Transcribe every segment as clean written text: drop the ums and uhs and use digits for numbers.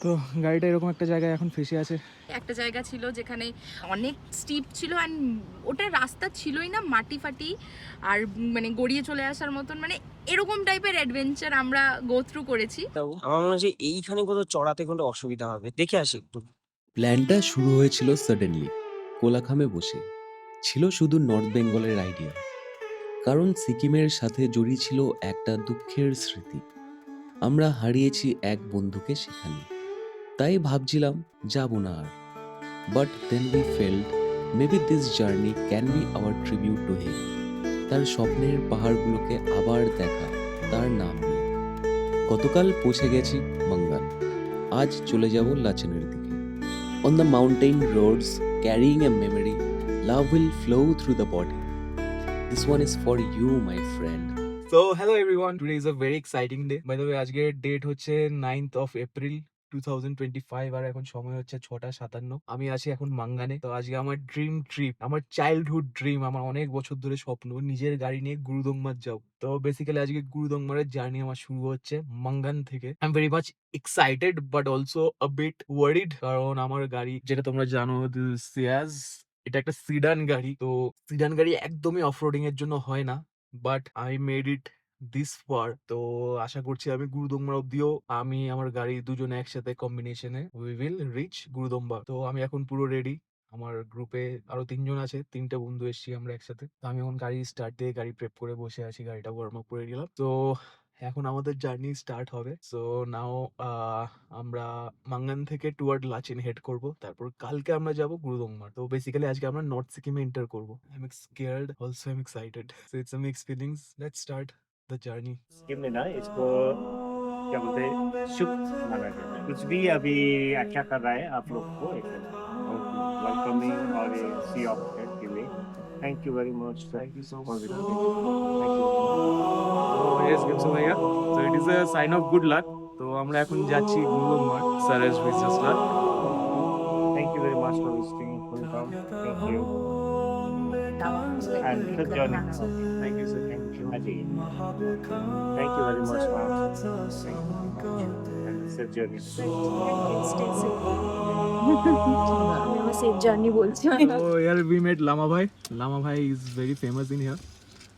তো গাড়িটা এরকম একটা জায়গায় এখন ফেসে আছে। একটা জায়গা ছিল যেখানে অনেক স্টিপ ছিল অ্যান্ড ওটা রাস্তা ছিলই না, মাটি ফাটি আর মানে গড়িয়ে চলে আসার মতন, মানে এরকম টাইপের অ্যাডভেঞ্চার আমরা গো থ্রু করেছি। আমার মনে হচ্ছে এইখানে কোথাও চড়াতে কোনো অসুবিধা হবে, দেখে আসি একটু। প্ল্যানটা শুরু হয়েছিল সাডেনলি কোলাখামে বসে। ছিল শুধু নর্থ বেঙ্গলের আইডিয়া, কারণ সিকিমের সাথে জড়িয়ে ছিল একটা দুঃখের স্মৃতি। আমরা হারিয়েছি এক বন্ধুকে সেখানে, তাই ভাবছিলাম যাব না আর। But then we felt maybe this journey can be our tribute to him. তার স্বপ্নের পাহাড়গুলোকে আবার দেখা, তার নাম নিয়ে। গতকাল পৌঁছে গেছি মঙ্গল, আজ চলে যাব লাচেনের দিকে। On the mountain roads, carrying a memory, love will flow through the body. This one is for you, my friend. তো hello everyone, today is a very exciting day. By the way, আজকের date হচ্ছে 9th of April 2025 আর এখন সময় হচ্ছে 6:57। আমি আছি এখন মাঙ্গানে। তো আজকে আমার ড্রিম ট্রিপ, আমার চাইল্ডহুড ড্রিম, আমার অনেক বছর ধরে স্বপ্ন নিজের গাড়ি নিয়ে গুরুদংমার যাও। তো বেসিক্যালি আজকে গুরুদংমারের জার্নি আমার শুরু হচ্ছে মাঙ্গান থেকে। I am very much excited but also a bit worried, কারণ আমার গাড়ি, যেটা তোমরা জানো, সিয়াজ, এটা একটা সিডান গাড়ি। তো সিডান গাড়ি একদমই অফরোডিং এর জন্য হয় না, but I made it this fur. তো আশা করছি আমি গুরুদংমা অব্দিও আমি আমার গাড়ি দুজনে একসাথে কম্বিনেশনে উই উইল রিচ গুরুদম্বা। তো আমি এখন পুরো রেডি। আমার গ্রুপে আরো 3জন আছে, 3টে বন্ধু এসছি আমরা একসাথে। তো আমি এখন গাড়ি স্টার্ট দিয়ে গাড়ি প্রেপ করে বসে আছি, গাড়িটা ওয়ার্ম আপ করে দিলাম। তো এখন আমাদের জার্নি স্টার্ট হবে। সো নাও আমরা মাঙ্গান থেকে টুয়ার্ড লাচেন হেড করব, তারপর কালকে আমরা যাব গুরুদংমার। তো বেসিক্যালি আজকে আমরা নর্থ সিকিমে এন্টার করব। I am scared, also I am excited. So it's a mixed feelings. Let's start the journey. Scheme में ना इसको क्या बोलते हैं, शुभ माना जाता है। कुछ भी अभी अच्छा कर रहा है आप लोग को, एक वेलकमिंग और सी ऑफ के लिए thank you very much. Thank you so फॉर much. Visiting, thank you. তো yes, Gibson ভাইয়া, তো it is a sign of good luck. তো আমরা এখন যাচ্ছি Gurudongmar, sir as business luck. Thank you very much for visiting, welcome, thank you and good journey. Thank you sir. Thank you अजी, thank you very much ma'am, thank you and safe journey. আমি আমার safe journey বলছি। So here we met Lama Bhai. Lama Bhai is very famous in here.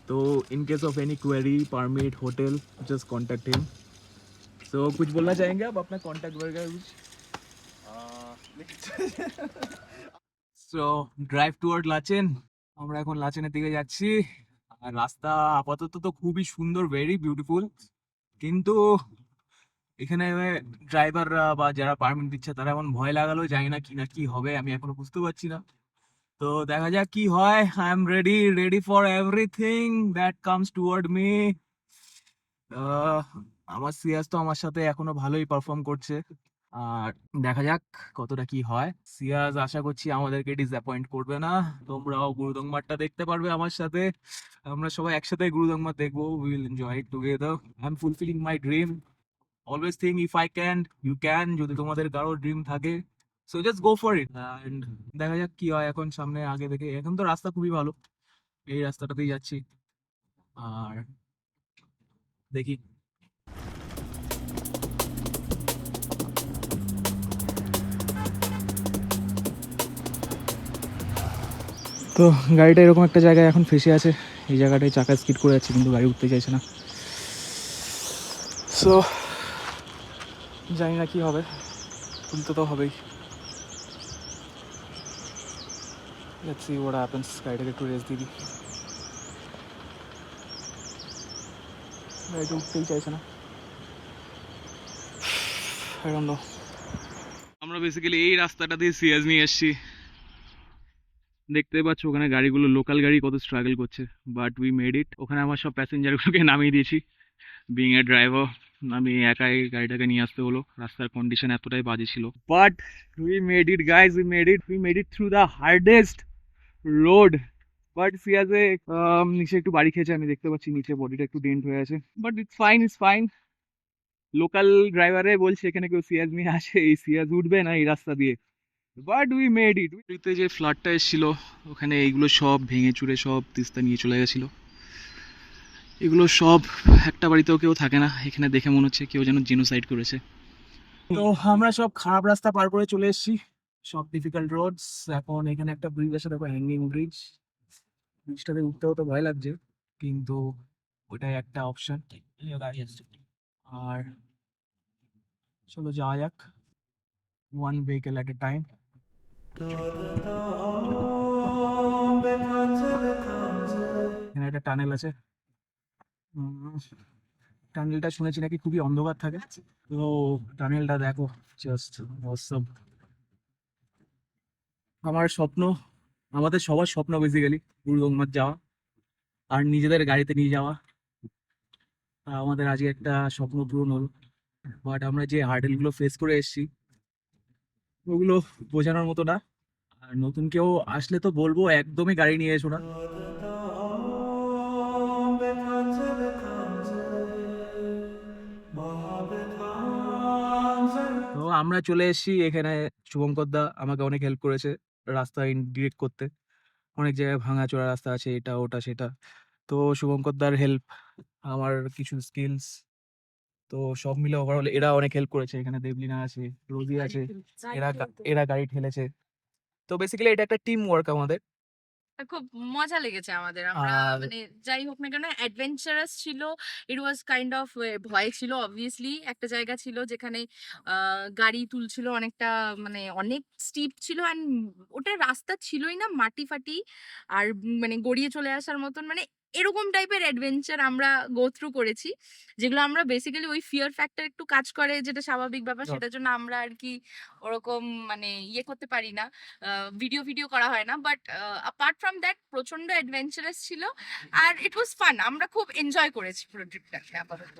So in case of any query, permit, hotel, just contact him. So कुछ बोलना चाहेंगे आप अपना contact वगैरह कुछ? So drive toward Lachen. আমরা এখন লাচেনের দিকে যাচ্ছি। আর রাস্তা আপাতত তো খুবই সুন্দর, ভেরি বিউটিফুল, কিন্তু এখানে ড্রাইভাররা বা যারা পারমিট দিচ্ছে তারা এখন ভয় লাগালো, জানি না কি হবে, আমি এখনো বুঝতে পারছি না। তো দেখা যাক কি হয়। I am ready for everything that comes toward me. আমার সিয়াজ তো আমার সাথে এখনো ভালোই পারফর্ম করছে, আর দেখা যাক কতটা কি হয়। সিয়াজ আশা করছি আমাদেরকে ডিসঅ্যাপয়েন্ট করবে না। তোমরাও গুরুদংমারটা দেখতে পারবে আমার সাথে, আমরা সবাই একসাথে গুরুদংমার দেখবো। We will enjoy it together. I am fulfilling my dream. Always think if I can, you can. যদি তোমাদের কারো ড্রিম থাকে, so just go for it. And দেখা যাক কি হয় এখন সামনে। আগে থেকে এখন তো রাস্তা খুবই ভালো, এই রাস্তাটাতেই যাচ্ছি, আর দেখি। তো গাড়িটা এরকম একটা জায়গায় এখন ফেসে আছে, এই জায়গাটায় চাকা স্কিড করে যাচ্ছে, কিন্তু গাড়ি উঠতে চাইছে না। সো জানি না কি হবে, তুলতে তো হবেই। Let's see what happens. গাড়িটাকে একটু রেস্ট দিয়ে দিই, গাড়িটা উঠতেই চাইছে না। I don't know. আমরা বেসিক্যালি এই রাস্তাটা দিয়ে সিয়াজ নিয়ে এসেছি। দেখতে পাচ্ছ ওখানে গাড়িগুলো, লোকাল গাড়ি কত স্ট্রাগল করছে, বাট উই মেড ইট। ওখানে আমার সব প্যাসেঞ্জারগুলোকে নামিয়ে দিয়েছি। বিং এ ড্রাইভার, আমি একাই গাড়িটাকে নিয়ে আসতে হলো, রাস্তার কন্ডিশন এতটাই বাজে ছিল। But we made it guys, we made it through the hardest road. But সিয়াজে নিচে একটু বাড়ি খেয়েছে, আমি দেখতে পাচ্ছি নিচে বডিটা একটু ডেন্ট হয়ে আছে, বাট ইটস ফাইন। লোকাল ড্রাইভারে বলছে এখানে কেউ সিয়াজ নিয়ে আসে, এই সিয়াজ উঠবে না এই রাস্তা দিয়ে, বাট উই মেড ইট। যে ফ্লাডটা এসেছিল ওখানে এইগুলো সব ভেঙে চুরে সব তিস্তা নিয়ে চলে গেছিলো। এগুলো সব, একটা বাড়িতেও কেউ থাকে না এখানে, দেখে মনে হচ্ছে কেউ যেন জেনোসাইড করেছে। তো আমরা সব খারাপ রাস্তা পার করে চলে এসেছি, সব ডিফিকাল্ট রোডস। এখন এখানে একটা ব্রিজ আছে, দেখো, হ্যাঙ্গিং ব্রিজ। ব্রিজটাতে উঠতেও তো ভয় লাগছে, কিন্তু ওটাই একটা অপশন। আর চলো যাওয়া যাক, one vehicle at a time. এখানে একটা টানেল আছে, টানেলটা শুনেছি নাকি খুবই অন্ধকার থাকে, তো টানেলটা দেখো, জাস্ট অসম। আমার স্বপ্ন, আমাদের সবার স্বপ্ন বেসিক্যালি গুরুদংমার যাওয়া আর নিজেদের গাড়িতে নিয়ে যাওয়া। আমাদের আজকে একটা স্বপ্ন পূরণ হলো, বাট আমরা যে হার্ডেলগুলো ফেস করে এসেছি ওগুলো বোঝানোর মতো না। আর নতুন কেউ আসলে তো বলবো একদমই গাড়ি নিয়ে এসো না। তো আমরা চলে এসেছি এখানে, শুভঙ্কর দা আমাকে অনেক হেল্প করেছে রাস্তা ইনডিরেক্ট করতে। অনেক জায়গায় ভাঙাচোরা রাস্তা আছে, এটা ওটা সেটা। তো শুভঙ্কর দার হেল্প, আমার কিছু স্কিলস, তো সব মিলে ওভারঅল এরা অনেক হেল্প করেছে। এখানে দেবলিনা আছে, রোজি আছে, এরা গাড়ি ঠেলেছে। তো বেসিক্যালি এটা একটা টিম ওয়ার্ক আমাদের। খুব মজা লেগেছে আমাদের। আমরা আর মানে যাই হোক না কেন অ্যাডভেঞ্চারাস ছিল। ইট ওয়াজ কাইন্ড অফ ভয় ছিল অবভিয়াসলি। একটা জায়গা ছিল যেখানে গাড়ি তুলছিল অনেকটা, মানে অনেক স্টিপ ছিল অ্যান্ড ওটা রাস্তা ছিলই না, মাটি ফাটি আর মানে গড়িয়ে চলে আসার মতন, মানে এরকম টাইপের অ্যাডভেঞ্চার আমরা গো থ্রু করেছি, যেগুলো আমরা বেসিক্যালি ওই ফিয়ার ফ্যাক্টর একটু কাজ করে, যেটা স্বাভাবিক ব্যাপার, সেটার জন্য আমরা আর কি ওরকম মানে ইয়ে করতে পারি না, ভিডিও করা হয় না। বাট অ্যাপার্ট ফ্রম দ্যাট প্রচন্ড অ্যাডভেঞ্চারাস ছিল আর ইট ওয়াজ ফান। আমরা খুব এনজয় করেছি পুরো ট্রিপটাকে। আপাতত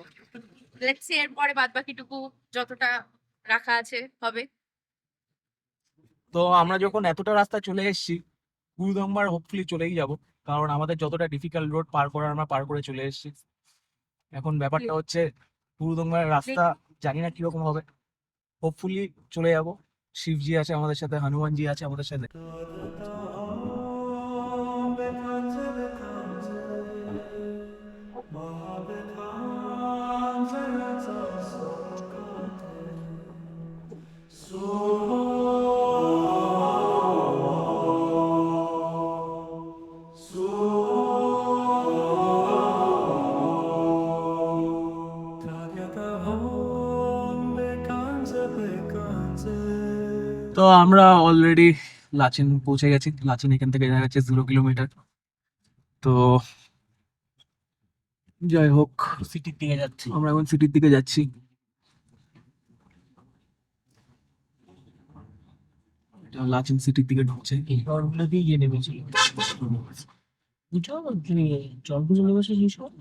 লেটস সি এরপরে বাদ বাকিটুকু যতটা রাখা আছে হবে। তো আমরা যখন এতটা রাস্তা চলে এসেছি, গুরুদংমার হোপফুলি চলেই যাব, কারণ আমাদের যতটা ডিফিকাল্ট রোড পার করার আমরা পার করে চলে এসেছি। এখন ব্যাপারটা হচ্ছে গুরুদংমার রাস্তা জানি না কিরকম হবে, হোপফুলি চলে যাব। শিবজি আছে আমাদের সাথে, হনুমানজি আছে আমাদের সাথে। তো আমরা অলরেডি লাচেন পৌঁছে গেছি। লাচেন এখান থেকে দেখা যাচ্ছে 0 কিলোমিটার। তো যাই হোক, সিটির দিকে যাচ্ছি। আমরা এখন সিটির দিকে যাচ্ছি। এটা লাচেন সিটির দিকে ঢুকছে। এই ঘরগুলো দিয়ে গিয়ে নেমেছিল। জলগুলো নেমেছে যেসব,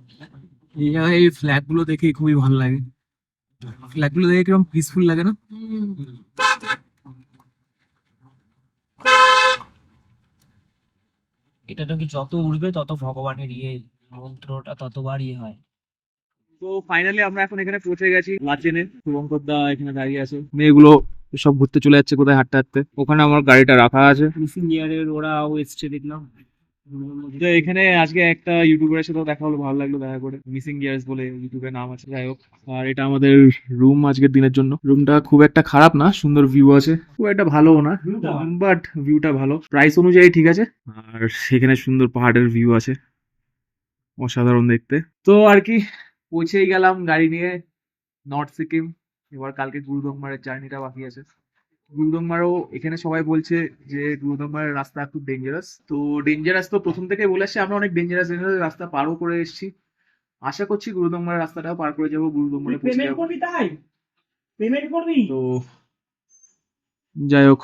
এই জায়গায় এই ফ্ল্যাগ গুলো দেখে খুবই ভালো লাগে। ফ্ল্যাগ গুলো দেখে কিরকম পিসফুল লাগে না? এটা নাকি যত উড়বে তত ভগবানের ইয়ে মন্ত্রটা ততবার ইয়ে হয়। তো ফাইনালি আমরা এখন এখানে পৌঁছে গেছি লাচেনে। শুভঙ্কর দা এখানে দাঁড়িয়ে আছে, মেয়েগুলো সব ঘুরতে চলে যাচ্ছে কোথায় হাঁটতে হাঁটতে। ওখানে আমার গাড়িটা রাখা আছে। মিসিং ইয়ারের ওরাও এসছে দেখলাম। তো এখানে আজকে একটা ইউটিউবারের সাথে দেখা হলো, ভালো লাগলো দেখা করে, মিসিং গিয়ার্স বলে ইউটিউবে নাম আছে। যাই হোক, আর এটা আমাদের রুম আজকের দিনের জন্য। রুমটা খুব একটা খারাপ না, সুন্দর ভিউ আছে, খুব একটা ভালোও না, বাট ভিউটা ভালো, প্রাইস অনুযায়ী ঠিক আছে। আর সেখানে সুন্দর পাহাড়ের ভিউ আছে, অসাধারণ দেখতে। তো আর কি, পৌঁছেই গেলাম গাড়ি নিয়ে নর্থ সিকিম। এবার কালকে গুরুদংমারের জার্নিটা বাকি আছে। গুরুদংমারও এখানে সবাই বলছে যে গুরুদংমারের রাস্তা খুব ডেঞ্জারাস। তো ডেঞ্জারাস তো প্রথম থেকে বলে আসছে, আমরা অনেক ডেঞ্জারাস রাস্তা পারও করে এসেছি। আশা করছি গুরুদংমারের রাস্তাটাও পার করে যাবো, গুরুদংমারে পৌঁছে যাবো। তো যাই হোক,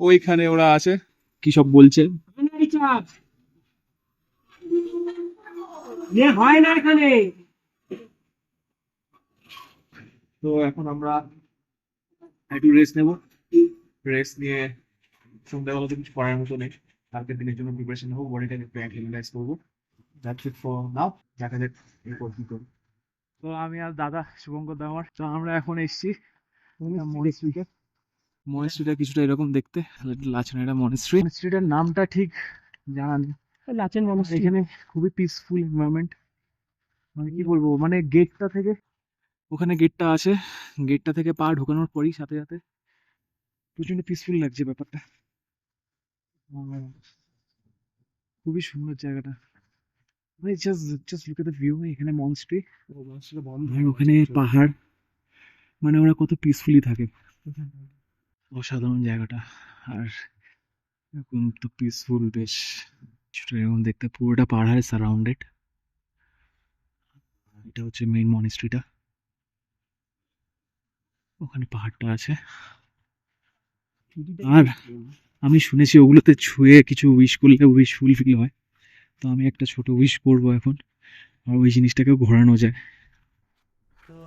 ওইখানে ওরা আছে, কি সব বলছে। হয় না এখানে। তো এখন আমরা একটু রেস্ট নেবো। রেস্ট নিয়ে সন্ধ্যাবেলা তো কিছু করার মতো নেই, কালকের দিনের জন্য প্রিপারেশন নেবো, বডিটাকে একটু অ্যাক্টিভাইজ করবো। দ্যাটস ইট ফর নাও, দেখা যাক এরপর কি করি। তো আমি আর দাদা শুভঙ্কর দা আমার, তো আমরা এখন এসেছি মনেস্ট্রিতে। মনেস্ট্রিটা কিছুটা এরকম দেখতে, লাচেনের একটা মনেস্ট্রি। মনেস্ট্রিটার নামটা ঠিক জানা নেই। লাচেন মানুষ এখানে খুবই পিসফুল এনভায়রনমেন্ট, মানে কি বলবো, মানে গেটটা থেকে ওখানে গেটটা আছে, গেটটা থেকে পা ঢোকানোর পরই সাথে সাথে প্রচন্ড পিসফুল লাগছে ব্যাপারটা। আর খুবই সুন্দর জায়গাটা, মানে just look at the view. এখানে মনস্ট্রি আর ওখানে পাহাড়, মানে ওরা কত পিসফুলি থাকে। অসাধারণ জায়গাটা। আর এরকম তো পিসফুল, বেশ কিছুটা এরকম দেখতে, পুরোটা পাহাড়ে সারাউন্ডেড। এটা হচ্ছে মেইন মনিস্ট্রিটা, ওখানে পাহাড়টা আছে। আর আমি শুনেছি ওগুলোতে ছুঁয়ে কিছু উইশ করলে উইশ ফুলফিল হয়, তো আমি একটা ছোট উইশ করবো এখন, আর ওই জিনিসটাকেও ঘোরানো যায়।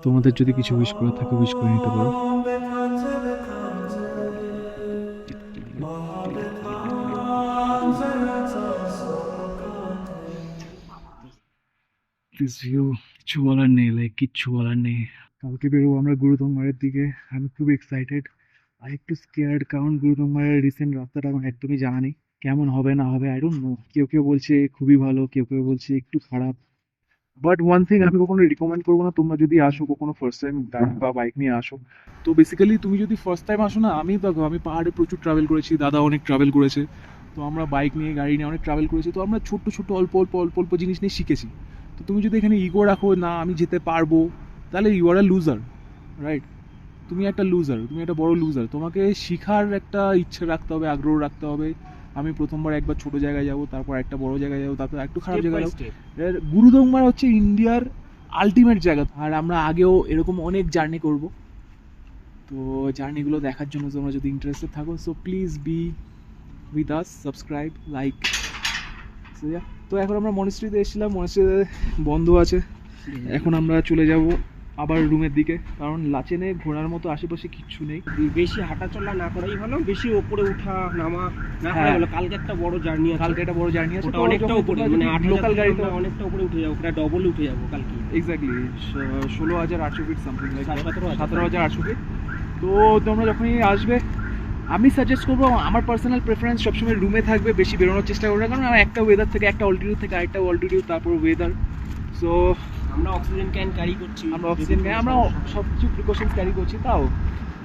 তোমাদের যদি কিছু উইশ করার থাকে উইশ করে নিতে পারো। দিস ভিউ, কিছু বলার নেই, কিচ্ছু বলার নেই। কালকে বেরোবো আমরা গুরুদংমারের দিকে। আমি খুব এক্সাইটেড আর একটু স্কেয়ার্ড, কারণ গুরুদংমারের রিসেন্ট রাস্তাটা আমার একদমই জানা নেই, কেমন হবে না হবে আই ডোন্ট নো। কেউ কেউ বলছে খুবই ভালো, কেউ কেউ বলছে একটু খারাপ। বাট ওয়ান থিং আমি কখনো রিকমেন্ড করবো না, তোমরা যদি আসো কখনো ফার্স্ট টাইম বা বাইক নিয়ে আসো, তো বেসিক্যালি তুমি যদি ফার্স্ট টাইম আসো না, আমি দেখো আমি পাহাড়ে প্রচুর ট্রাভেল করেছি, দাদা অনেক ট্রাভেল করেছে, তো আমরা বাইক নিয়ে গাড়ি নিয়ে অনেক ট্রাভেল করেছি, তো আমরা ছোট্ট ছোট্ট অল্প অল্প অল্প অল্প জিনিস নিয়ে শিখেছি। তো তুমি যদি এখানে ইগো রাখো না আমি যেতে পারবো, তাহলে you are a loser, right? তুমি একটা লুজার, তুমি একটা বড় লুজার। তোমাকে শিখার একটা ইচ্ছে রাখতে হবে, আগ্রহ রাখতে হবে। আমি প্রথমবার একবার ছোট জায়গায় যাব, তারপর একটা বড় জায়গায় যাবো, তারপর একটু খারাপ জায়গায় যাবো। গুরুদংমার হচ্ছে ইন্ডিয়ার আলটিমেট জায়গা। আর আমরা আগেও এরকম অনেক জার্নি করব, তো জার্নিগুলো দেখার জন্য তোমরা যদি ইন্টারেস্টেড থাকো, so please be with us, subscribe, like. তো এখন আমরা মনিস্ট্রিতে এসেছিলাম, মনিস্ট্রিতে বন্ধ আছে, এখন আমরা চলে যাব আবার রুমের দিকে, কারণ লাচেনে ঘোরার মতো আশেপাশে কিচ্ছু নেই। বেশি হাঁটাচলা না করাই ভালো, বেশি ওপরে উঠা নামা না হ্যাঁ। করাই ভালো। কালকে একটা বড় জার্নি আছে, কালকে একটা বড় জার্নি আছে, ওটা অনেকটা উপরে, মানে 8,000 লোকাল গাড়িতে আমরা অনেকটা উপরে উঠে যাবো, প্রায় ডবল উঠে যাবো কালকে। Exactly 16,800 feet something, like 17,000 17,800 feet. তো তোমরা যখনই আসবে আমি সাজেস্ট করবো, আমার পার্সোনাল প্রেফারেন্স সবসময় রুমে থাকবে, বেশি বেরোনোর চেষ্টা করবে, কারণ একটা ওয়েদার থেকে একটা অল্টিটিউড থেকে আরেকটা অল্টিটিউড, তারপর ওয়েদার। সো আমরা অক্সিজেন ক্যান ক্যারি করছি, আমরা অক্সিজেন নিয়ে আমরা সব কিছু প্রিকশনস ক্যারি করছি, তাও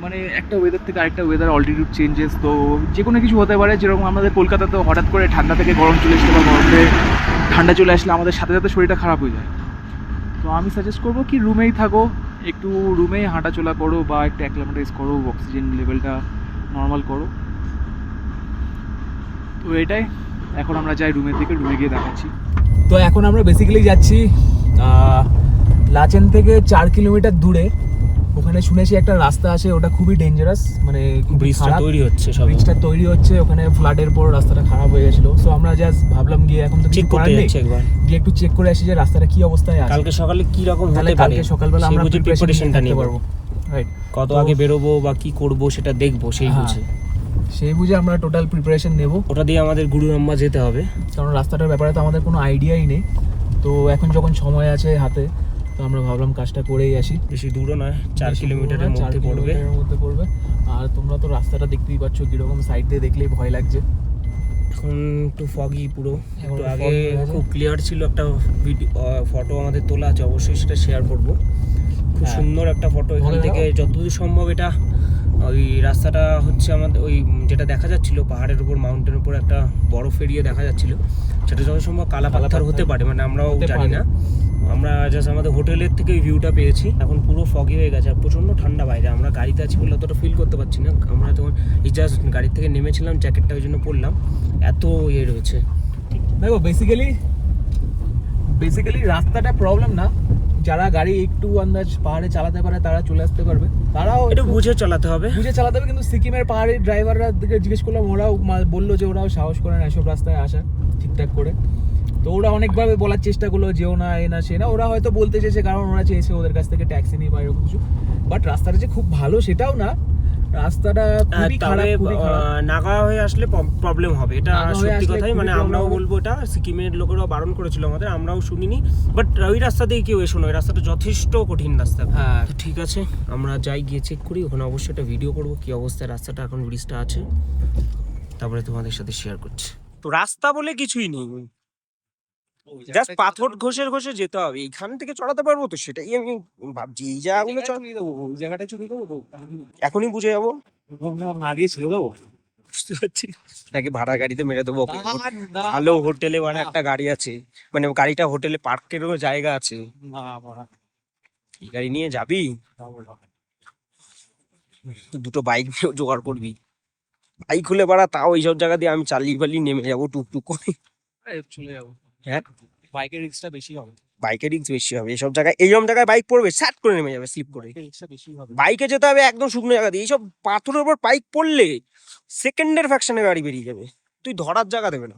মানে একটা ওয়েদার থেকে আরেকটা ওয়েদার অল্টিটিউড চেঞ্জেস, তো যে কোনো কিছু হতে পারে। যেরকম আমাদের কলকাতাতে হঠাৎ করে ঠান্ডা থেকে গরম চলে আসলে বা গরম থেকে ঠান্ডা চলে আসলে আমাদের সাথে সাথে শরীরটা খারাপ হয়ে যায়। তো আমি সাজেস্ট করবো কি রুমেই থাকো, একটু রুমেই হাঁটাচলা করো বা একটু অ্যাক্লিমেটাইজ করো, অক্সিজেন লেভেলটা নর্মাল করো। তো এটাই, এখন আমরা যাই রুমের দিকে, রুমে গিয়ে দেখাচ্ছি। তো এখন আমরা বেসিক্যালি যাচ্ছি লাচেন থেকে 4 কিলোমিটার দূরে, ওখানে শুনেছি একটা রাস্তা আছে, ওটা খুবই ডেঞ্জারাস, মানে ব্রিজটা তৈরি হচ্ছে, সব ব্রিজটা তৈরি হচ্ছে, ওখানে ফ্লাডের পর রাস্তাটা খারাপ হয়ে গেছিল। সো আমরা জাস্ট ভাবলাম গিয়ে এখন তো চেক করতে যাচ্ছি একবার, গিয়ে একটু চেক করে আসি যে রাস্তাটা কি অবস্থায় আছে, কালকে সকালে কি রকম তাহলে হতে পারে, কালকে সকালবেলা আমরা প্রিপারেশনটা নিতে পারবো, রাইট? কত তো- আগে বেরোবো বা কি করব সেটা দেখবো, সেই হ্যাঁ। বুঝে সেই বুঝে আমরা টোটাল প্রিপারেশন নেব, ওটা দিয়ে আমাদের গুরুরাম্মা যেতে হবে। কারণ রাস্তাটার ব্যাপারে তো আমাদের কোনো আইডিয়াই নেই। তো এখন যখন সময় আছে হাতে, তো আমরা ভাবলাম কাজটা করেই আসি। বেশি দূরও নয়, 4 বেশি কিলোমিটারের দূর না, 4 মধ্যে পড়বে। কিলোমিটারের মধ্যে পড়বে। আর তোমরা তো রাস্তাটা দেখতেই পাচ্ছ কিরকম, সাইড দিয়ে দেখলেই ভয় লাগছে। এখন একটু ফগি পুরো, এখন একটু একটু আগে foggy হয়ে আছে। খুব ক্লিয়ার ছিল, একটা ভিডিও ফটো আমাদের তোলা আছে, অবশ্যই সেটা শেয়ার করব। খুব হ্যাঁ। সুন্দর একটা ফটো এখান বলে থেকে, দাও। যতদূর সম্ভব। এটা ওই রাস্তাটা হচ্ছে আমাদের ওই যেটা দেখা যাচ্ছিল পাহাড়ের উপর, মাউন্টেনের উপর একটা বরফ এরিয়া দেখা যাচ্ছিল, সেটা যত সম্ভব কালা পাথর হতে পারে, মানে আমরাও হতে জানি পারে। না। আমরা জাস্ট আমাদের হোটেলের থেকে ওই ভিউটা পেয়েছি। এখন পুরো ফগি হয়ে গেছে, আর প্রচণ্ড ঠান্ডা বাইরে। আমরা গাড়িতে আছি বলে অতটা ফিল করতে পারছি না, আমরা তখন এই জাস্ট গাড়ি থেকে নেমেছিলাম, জ্যাকেটটা ওই জন্য পরলাম, এত ইয়ে রয়েছে। দেখো বেসিক্যালি রাস্তাটা প্রবলেম না, যারা গাড়ি একটু আন্দাজ পাহাড়ে চালাতে পারে তারা চলে আসতে পারবে, তারাও এটা একটু বুঝে চালাতে হবে। বুঝে চালাতে হবে। কিন্তু সিকিমের পাহাড়ের ড্রাইভাররা দিকে জিজ্ঞেস করলাম, ওরাও বললো যে ওরাও সাহস করে না এসব রাস্তায় আসা ঠিকঠাক করে। তো ওরা অনেকভাবে বলার চেষ্টা করলো যেও না, এ না সে না, ওরা হয়তো বলতে চেয়েছে কারণ ওরা চেয়েছে ওদের কাছ থেকে ট্যাক্সি নিয়ে বা এরকম কিছু। বাট রাস্তাটা যে খুব ভালো সেটাও না, রাস্তাটা খুবই খারাপ, তবে খুবই খারাপ। নাগা হয়ে আসলে প্রবলেম হবে, এটা নাগা হয়ে সত্যি আসলে কথাই। খুবই মানে problem আমরাও হবে। বলবো, এটা সিকিমের লোকেরাও বারণ করেছিল আমাদের, আমরাও শুনিনি। বাট ওই রাস্তা দিয়ে কেউ এসো না, ওই রাস্তাটা যথেষ্ট কঠিন রাস্তা। হ্যাঁ, তো ঠিক আছে, আমরা যাই, গিয়ে চেক করি, ওখানে অবশ্যই একটা ভিডিও করবো কি অবস্থায় রাস্তাটা এখন, ব্রিজটা আছে, তারপরে তোমাদের সাথে শেয়ার করছি। তো রাস্তা বলে কিছুই নেই, জাস্ট পাথর ঘষে ঘষে যেতে হবে, এইখান থেকে চড়াতে পারবো তো সেটাই আমি ভাবছি। এই জায়গাগুলো ওই জায়গাটায় চলে দেবো তো এখনই বুঝে যাবো, আগে ছেড়ে দেবো। বুঝতে পারছি নাকি ভাড়া গাড়িতে মেরে দেবো ওকে। না, ভালো হোটেলে মানে একটা গাড়ি আছে, মানে গাড়িটা হোটেলে পার্কেরও জায়গা আছে, না, না, এই গাড়ি নিয়ে যাবি? তো দুটো বাইক নিয়েও জোগাড় করবি, বাইক খুলে বাড়া, তাও এইসব জায়গা দিয়ে আমি চালিয়ে পালিয়ে নেমে যাবো টুকটুক করে। চলে যাবো। হ্যাঁ, বাইকের রিস্কটা বেশি হবে। বাইকের রিস্ক বেশি হবে এইসব জায়গায়, এইসব জায়গায় বাইক পড়বে স্যাট করে নেমে যাবে স্লিপ করে। বাইকের রিস্কটা বেশি হবে। বাইকে যেতে হবে একদম শুকনো জায়গা দিয়ে, এইসব পাথরের উপর বাইক পড়লে সেকেন্ডের ফ্যাকশনে গাড়ি বেরিয়ে যাবে, তুই ধরার জায়গা দেবে না।